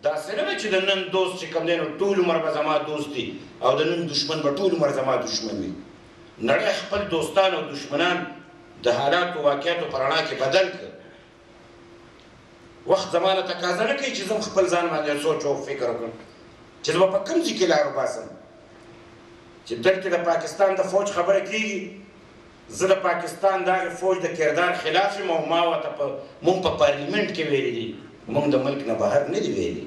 داسې نه ده چې د نن دوست چې کوم دی نو ټول عمر به زما دوست وي او د نن دشمن به ټول عمر زما دشمن وي. نړۍ خپل دوستان او دشمنان د حالاتو واقعیاتو په رڼا کې بدل کړ. وخت زمانه تقاضا نه کوي چې زه خپل ځان باندې سوچ او فکر وکړم چې زه به په کوم ځای کې لار وباسم. چې دلته د پاکستان د فوج خبره کېږي، زه د پاکستان دغه فوج د کردار خلاف یم او ما ورته مونږ په پارلیمنټ کې ویلي دي، مونږ د ملک نه بهر نه دي ویلي.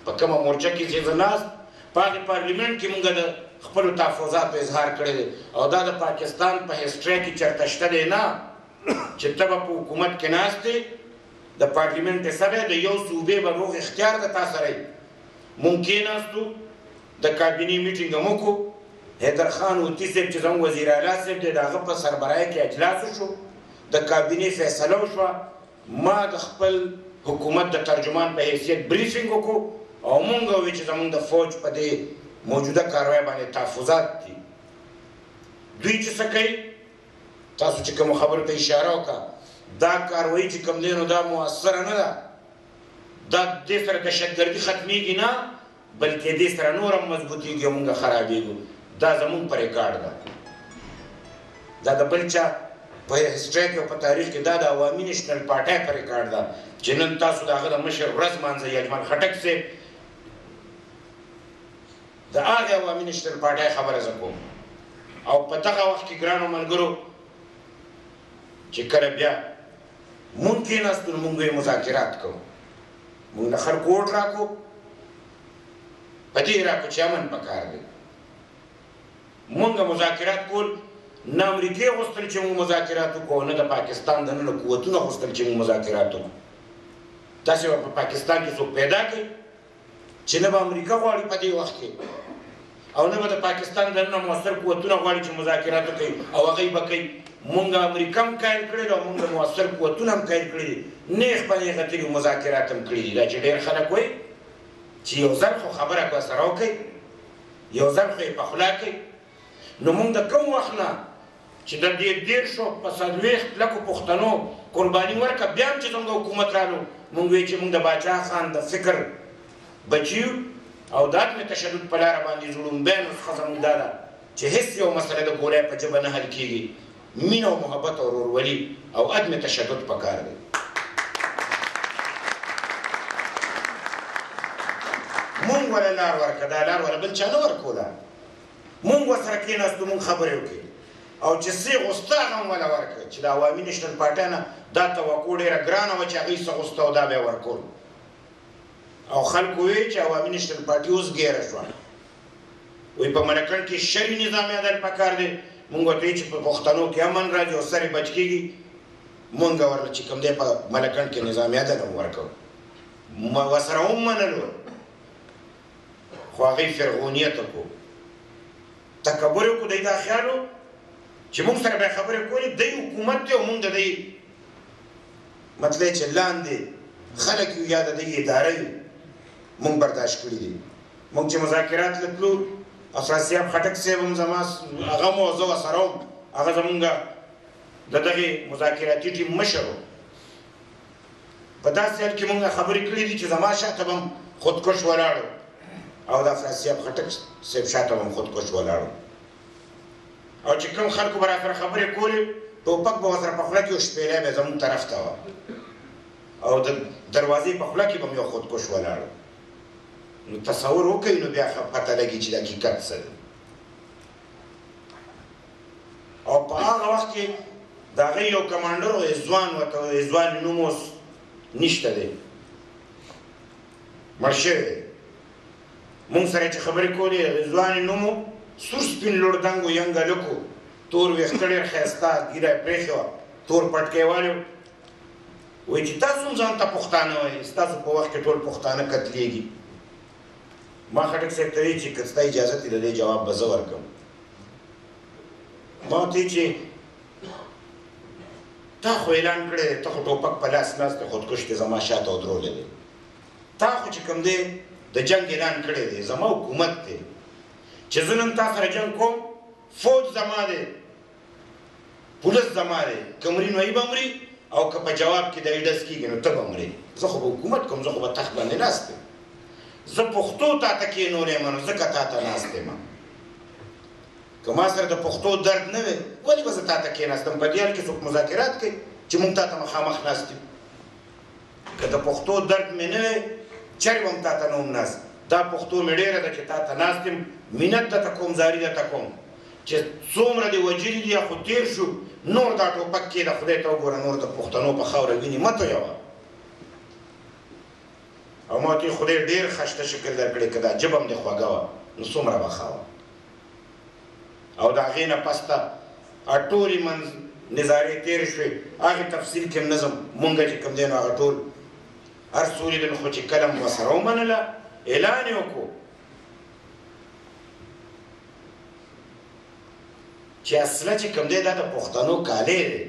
په کومه مورچه کې چې زه ناست په هغې پارلیمنټ کې مونږ د خپلو تحفظاتو اظهار کړی دی او دا د پاکستان په هسټرۍ کې چېرته شته دی نه چې ته به په حکومت کې ناست دی، د پارلیمنټ حصه دی، د یو صوبې به روغ اختیار د تا سره وي. مونږ کېناستو، د کابینې میټینګ هم وکړو، حیدر خان اوتي صاحب چې زموږ وزیر اعلی صاحب دی د هغه په سربراهۍ کې اجلاس وشو، د کابینې فیصله وشوه. ما د خپل حکومت د ترجمان په حیثیت بریفینګ وکړو او مونږ وویل چې زموږ د فوج په دې موجوده کاروای باندې تحفظات دي. دوی چې څه کوي، تاسو چې کومو خبرو ته اشاره وکړه، دا کاروایي چې کوم دی نو دا مؤثره نه ده، دا دې سره دهشتګردي ختمیږي نه بلکې دې سره نور هم مضبوطیږي او مونږ خرابېږو. دا زمونږ په ریکارډ ده، دا د بل چا په هسټرۍ کې او په تاریخ کې دا د عوامي نیشنل پارټۍ په ریکارډ ده چې نن تاسو د هغه د مشر ورځ مانځئ. اجمل خټک صاحب د هغې عوامي نیشنل پارټۍ خبره زه کوم او په دغه وخت کې ګرانو ملګرو چې کله بیا مونږ کېناستو نو مونږ یې مذاکرات کوو، مونږ د خلکو ووټ راکړو، په دې راکړو چې امن پکار دی. مونږ مذاکرات کول، نه امریکې غوښتل چې مونږ مذاکرات وکړو، نه د پاکستان دننه قوتونه غوښتل چې مونږ مذاکرات وکړو. داسې به په پاکستان کې څوک پیدا کړي چې نه به امریکا غواړي په دې وخت کې او نه به د پاکستان دننه مؤثر قوتونه غواړي چې مذاکرات وکړي او هغوی به کوي. مونږ امریکا هم قایل کړی دی او مونږ مؤثر قوتونه هم قایل کړي دي، نیغ په نیغه تلي مذاکرات هم کړي دي. دا چې ډېر خلک وایي چې یو ځل خو خبره به سره وکړئ، یو ځل خو یې په خوله کوئ. نو مونږ د کوم وخت نه چې د دې 1440 لکو پښتنو قرباني ورکړه، بیا هم چې زموږ حکومت رالو، مونږ وایو چې مونږ د باچا خان د فکر بچي یو او د عدم تشدد په لاره باندې ځړومبی نسخه زموږ دا ده چې هېڅ یو مسله د ګولۍ په ژبه نه حل کېږي. مینه او محبت او ورورولي او عدم تشدد پکار دی. مونږ وله لار ورکړه، دا لار وله بل چا نه ورکوله. مونږ ورسره کېناستو، مونږ خبرې وکړې او چې څه یې غوښته هغه هم وله ورکړه چې د عوامي نیشنل پارټۍ نه دا توقع ډېره ګرانه وه چې هغوی څه غوښته او دا به یې ورکول. او خلکو وایي چې عوامي نیشنل پارټي اوس ګیره شوه، وایي په ملکنډ کې شرعي نظامي عدالت پکار دی. مونږ ورته وایي چې په پښتنو کې امن راځي او سر یې بچ کېږي. مونږ ورله چې کوم دی په ملکنډ کې نظامي عدالت هم ورکړو، ورسره هم منلو، خو هغوی فرغونیت وکړو، تکبر یې وکړو. دی دا خیال و چې مونږ سره به یې خبرې کولې، دی حکومت دی او مونږ د دی مطلب چې لاندې خلک یو یا د دی اداره یو، مونږ برداشت کړي دي. مونږ چې مذاکرات له تلو، افراسیاب خټک صاحب هم زما هغه مو زه ورسره وم، هغه زمونږ د دغې مذاکراتي ټیم مشر و. په داسې حال کې مونږ خبرې کړي دي چې زما شاته به هم خودکش ولاړ او د افراسیاب خټک صاحب شاته به هم خودکش ولاړ او چې کوم خلکو به راسره خبرې کولې، ټوپک به ورسره په خوله کې و، شپېلی به زمونږ طرف ته وه او د دروازې په خوله کې به هم یو خودکش ولاړ. نو تصور وکړئ، نو بیا پته لګي چې د حقیقت څه دی. او په هغه وخت کې د هغې یو کمانډر و، رضوان ورته رضوان نوم اوس نشته دی، مړ شوی دی. مونږ سره چې خبرې کولې، رضوان نوم و، سور سپین لوړ دنګ و، ینګ هلک و، تور ویښته ډېر ښایسته، ږیره یې پرېښې وه، تور پټکی والی و. وایي چې تاسو هم ځان ته پښتانه وایي، ستاسو په وخت کې ټول پښتانه قتلېږي. ما خټک صاحب ته وایي چې که ستا اجازت وي د دې جواب به زه ورکړم. ما ورته وایي چې تا خو اعلان کړی دی، ته خو ټوپک په لاس ناست دی، خودکش دې زما شاته ودرولی دی. تا خو چې کوم دی د جنګ اعلان کړی دی، زما حکومت دی چې زه نن تا سره جنګ کوم، فوج زما دی، پولیس زما دی، که مري نو ای به مري او که په جواب کې د ای ډز کېږي نو ته به مرې. زه خو به حکومت کوم، زه خو به تخت باندې ناست یم. زه پښتو تا ته کېنولی یم نو ځکه تا ته ناست یم که ما سره د پښتو درد نه وی ولې به زه تا ته کېناستم په دې حال کې څوک مذاکرات کوي چې موږ تا ته مخامخ ناست یو که د پښتو درد مې نه وی چرې به م تا ته نه وم ناست دا پښتو مې ډېره ده چې تا ته ناست یم منت درته کوم زاري درته کوم چې څومره دې وجلي دي یا خو تېر شو نور دا ټوپک کېده خدای ته وګوره نور د پښتنو په خاوره وینې مه تویوه او ما ته خدای ډېر خشته شکل درکړی که دا ژبه هم دې خوږه وه نو څومره به ښه وه او د هغې نه پس ته ټولې نظارې تېرې شوې هغې تفصیل کې هم نظم مونږ چې کوم دی نو هغه ټول هر څه ولیدل خو چې کله م ورسره ومنله اعلان یې وکړو چې اصله چې کوم دی دا د پښتنو کالی دی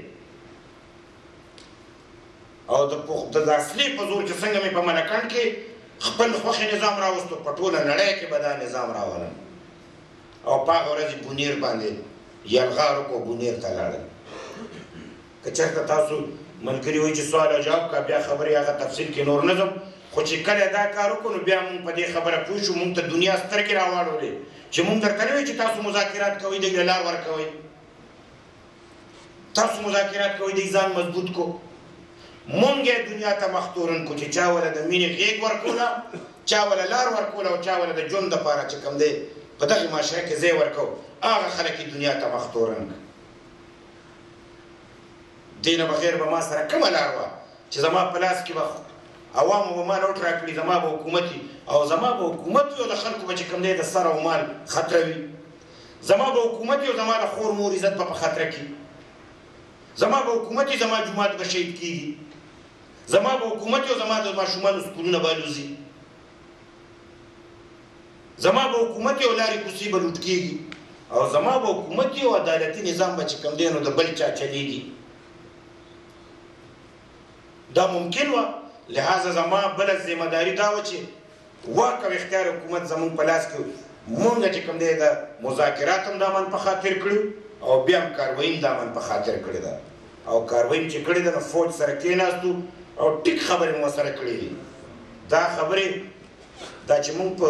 او د اصلي په زور چې څنګه مې په ملکنډ کې خپل خوښې نظام راوستو په ټوله نړۍ کې به دا نظام راولم او په هغه ورځ بونیر باندې یلغار وکړو بونیر ته لاړل که چېرته تاسو ملګري وایي چې سوال او جواب کا بیا خبرې هغه تفصیل کې نور نه ځم خو چې کله دا کار وکړو نو بیا مونږ په دې خبره پوه شو مونږ ته دنیا سترګې راواړولې چې مونږ درته نه وایي چې تاسو مذاکرات کوئ دی لار ورکوئ تاسو مذاکرات کوئ دی ځان مضبوط کو مونږ یې دنیا ته مخ تورن کو چې چا وله د مینې غېږ ورکوله چا وله لار ورکوله او چا وله د ژوند دپاره چې کوم دی په دغې معاشره کې ځای ورکو هغه خلک یې دنیا ته مخ تورن دې نه بغیر به ما سره کومه لار وه چې زما په لاس کې به عوامو به مال اوټ راکړي زما به حکومت وي او زما به حکومت وي او د خلکو به چې کوم دی د سر او مال خطره وي زما به حکومت وي او زما د خور مور عزت به په خطره کې زما به حکومت وي زما جومات به شهید کېږي زما به حکومت وي او زما د ماشومانو سکولونه به الوځي زما به حکومت وي او لارې کوڅې به لوټ کېږي او زما به حکومت وي او عدالتي نظام به چې کوم دی نو د بل چا چلېږي دا ممکن وه لہذا زما بله ذمهداري دا وه چې واک او اختیار حکومت زمونږ په لاس کې مونږ چې کوم دی د مذاکرات هم دا من په خاطر کړي او بیا هم کاروایي هم دا من په خاطر کړې ده او کاروایي چې کړې ده نو فوج سره کېناستو او ټیک خبرې مو سره کړې دي دا خبرې دا چې مونږ په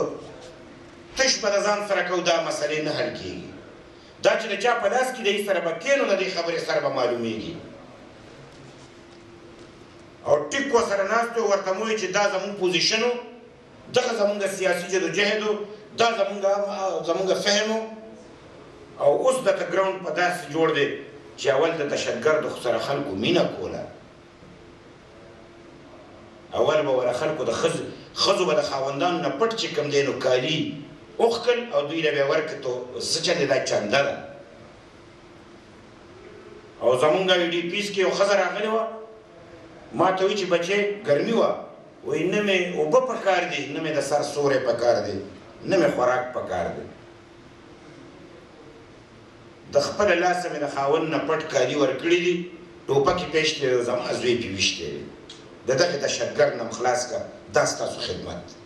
تش په د ځان سره کوو دا مسلې نه حل کېږي دا چې د چا په لاس کې دی سره به کېنو د دې خبرې سره به معلومیږي او ټیک ورسره ناست و ورته مو وایي چې دا زمونږ پوزیشن و دغه زمونږ سیاسي جدوجهد و دا زمونږ فهم او اوس دته ګراوند په داسې جوړ دی چې اول د دهشتګردو سره خلکو مینه کوله اول به وله خلکو د ښځو به د خاوندانو نه پټ چې کوم دی نو کالي وښکل او دوی له به یې ورکړې تو څه چل دی دا چنده ده او زمونږ UDPs کې یو ښځه راغلې وه ما ته وایي چې بچې ګرمي وه وایي نه مې اوبه پکار دي نه مې د سر سوری پکار دی نه مې خوراک پکار دی د خپله لاسه مې د خاوند نه پټ کالي ورکړي دي ټوپکې پېشتې زما زوی پې ویشتی دی د دغې دهشتګرد نه م خلاص کړه دا ستاسو خدمت